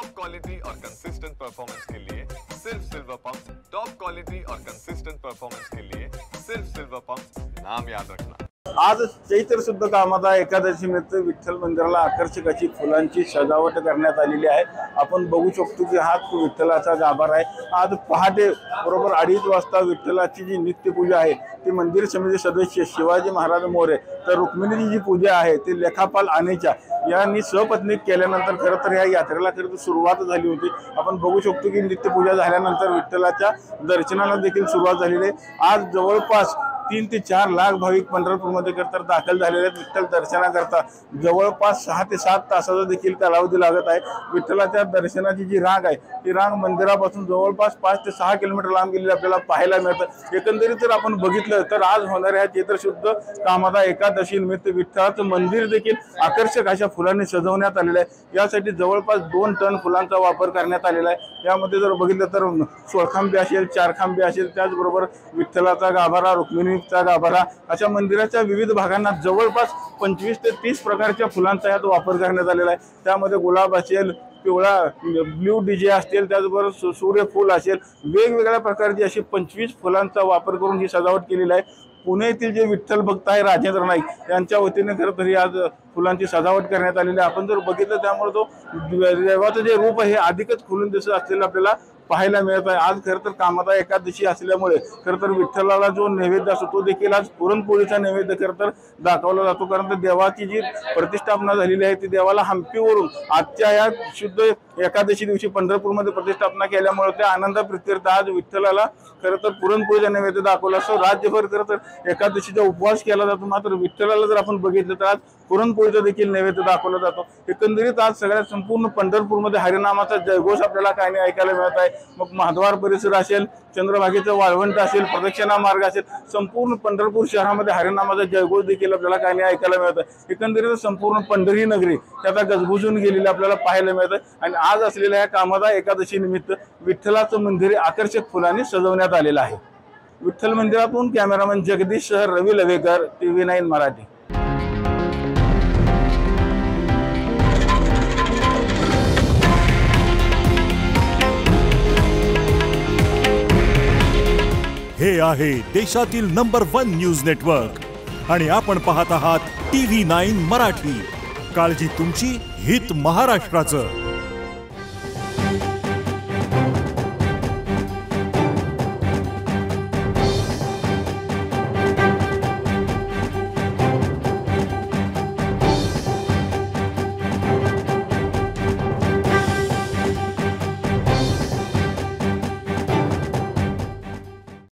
Top quality और consistent performance के लिए सिर्फ सिल्वर पंप। टॉप क्वालिटी और कंसिस्टेंट परफॉर्मेंस के लिए सिर्फ सिल्वर पंप, नाम याद रखना। आज चैत्र शुद्ध कामादा एकादशी निमित्त विठ्ठल मंदिराला आकर्षक अशी फुलांची सजावट करण्यात आलेली आहे। आपण बघू शकतो की हा विठ्ठलाचा गाभारा आहे। आज पहाटे बरोबर 2:30 वाजता विठ्ठलाची जी नित्यपूजा आहे ती मंदिर समिती सदस्य शिवाजी महाराज मोरे तर रुक्मिणीची जी पूजा आहे ती लेखापाल आनेच्या यांनी सपत्नीक केल्यानंतर खरं तर या यात्रेला खरं सुरुवात झाली होती। आपण बघू शकतो की नित्यपूजा झाल्यानंतर विठ्ठलाच्या दर्शनाला देखील सुरुवात झालेली आहे। आज जवळपास 3 ते 4 लाख भाविक पंढरपूरमध्ये तर दाखल झालेले आहेत। विठ्ठल दर्शनाकरता जवळपास 6 ते 7 तासाचा देखील कालावधी लागत आहे। विठ्ठलाच्या दर्शनाची जी रांग आहे ती रांग मंदिरापासून जवळपास 5 ते 6 किलोमीटर लांब गेलेली आपल्याला पाहायला मिळतं। एकंदरीत जर आपण बघितलं तर आज होणाऱ्या चैत्र शुद्ध कामादा एकादशी निमित्त विठ्ठलाचं मंदिर देखील आकर्षक अशा फुलांनी सजवण्यात आलेलं आहे। यासाठी जवळपास 2 टन फुलांचा वापर करण्यात आलेला आहे। यामध्ये जर बघितलं तर सोळखांबे असेल, 4 खांबे असेल, त्याचबरोबर विठ्ठलाचा गाभारा, रुक्मिणीचा गाभारा अशा मंदिराच्या विविध भागांना जवळपास 25 ते 30 प्रकारच्या फुलांचा यात वापर करण्यात आलेला आहे। त्यामध्ये गुलाब असेल, पिवळा ब्ल्यू डीजे असतील, त्याचबरोबर सूर्यफूल असेल, वेगवेगळ्या प्रकारची अशी 25 फुलांचा वापर करून ही सजावट केलेली आहे। पुणे येथील जे विठ्ठल भक्त आहे राजेंद्र नाईक यांच्या वतीने खरं तरी आज फुलांची सजावट करण्यात आलेली आहे। आपण जर बघितलं त्यामुळे तो देवाचं जे रूप आहे हे अधिकच खुलून दिसत असलेलं आपल्याला पाहायला मिळत आहे। आज खरं तर कामादा एकादशी असल्यामुळे खरं तर विठ्ठलाला जो नैवेद्य असतो तो देखील आज पुरणपोळीचा नैवेद्य खरं तर दाखवला जातो। कारण तर देवाची जी प्रतिष्ठापना झालेली आहे ती देवाला हंपीवरून आजच्या या शुद्ध एकादशी दिवशी पंढरपूरमध्ये प्रतिष्ठापना केल्यामुळे त्या आनंद प्रीत्यर्थ आज विठ्ठलाला खरं तर पुरणपोळीचा नैवेद्य दाखवला असतो। राज्यभर खरं तर एकादशीचा उपवास केला जातो, मात्र विठ्ठलाला जर आपण बघितलं तर आज पुरणपोळीचा देखील नैवेद्य दाखवला जातो। एकंदरीत आज सगळ्या संपूर्ण पंढरपूरमध्ये हरिनामाचा जयघोष आपल्याला काही ऐकायला मिळत आहे। मग महाद्वार परिसर असेल, चंद्रभागेचं वाळवंट असेल, प्रदक्षिणा मार्ग असेल, संपूर्ण पंढरपूर शहरामध्ये हरिनामाचा जयघोष देखील आपल्याला काही ऐकायला मिळत आहे। एकंदरीत संपूर्ण पंढरी नगरी त्याचा गजबजून गेलेली आपल्याला पाहायला मिळत आहे। आणि आज असलेल्या या कामादा एकादशी निमित्त विठ्ठलाचं मंदिर आकर्षक फुलांनी सजवण्यात आलेलं आहे। विठ्ठल मंदिरातून कॅमेरामॅन जगदीश शहर, रवी लवेकर, TV9 मराठी। हे आहे देशातील नंबर 1 न्यूज नेटवर्क आणि आपण पाहत आहात TV9 मराठी। काळजी तुमची, हित महाराष्ट्राचं।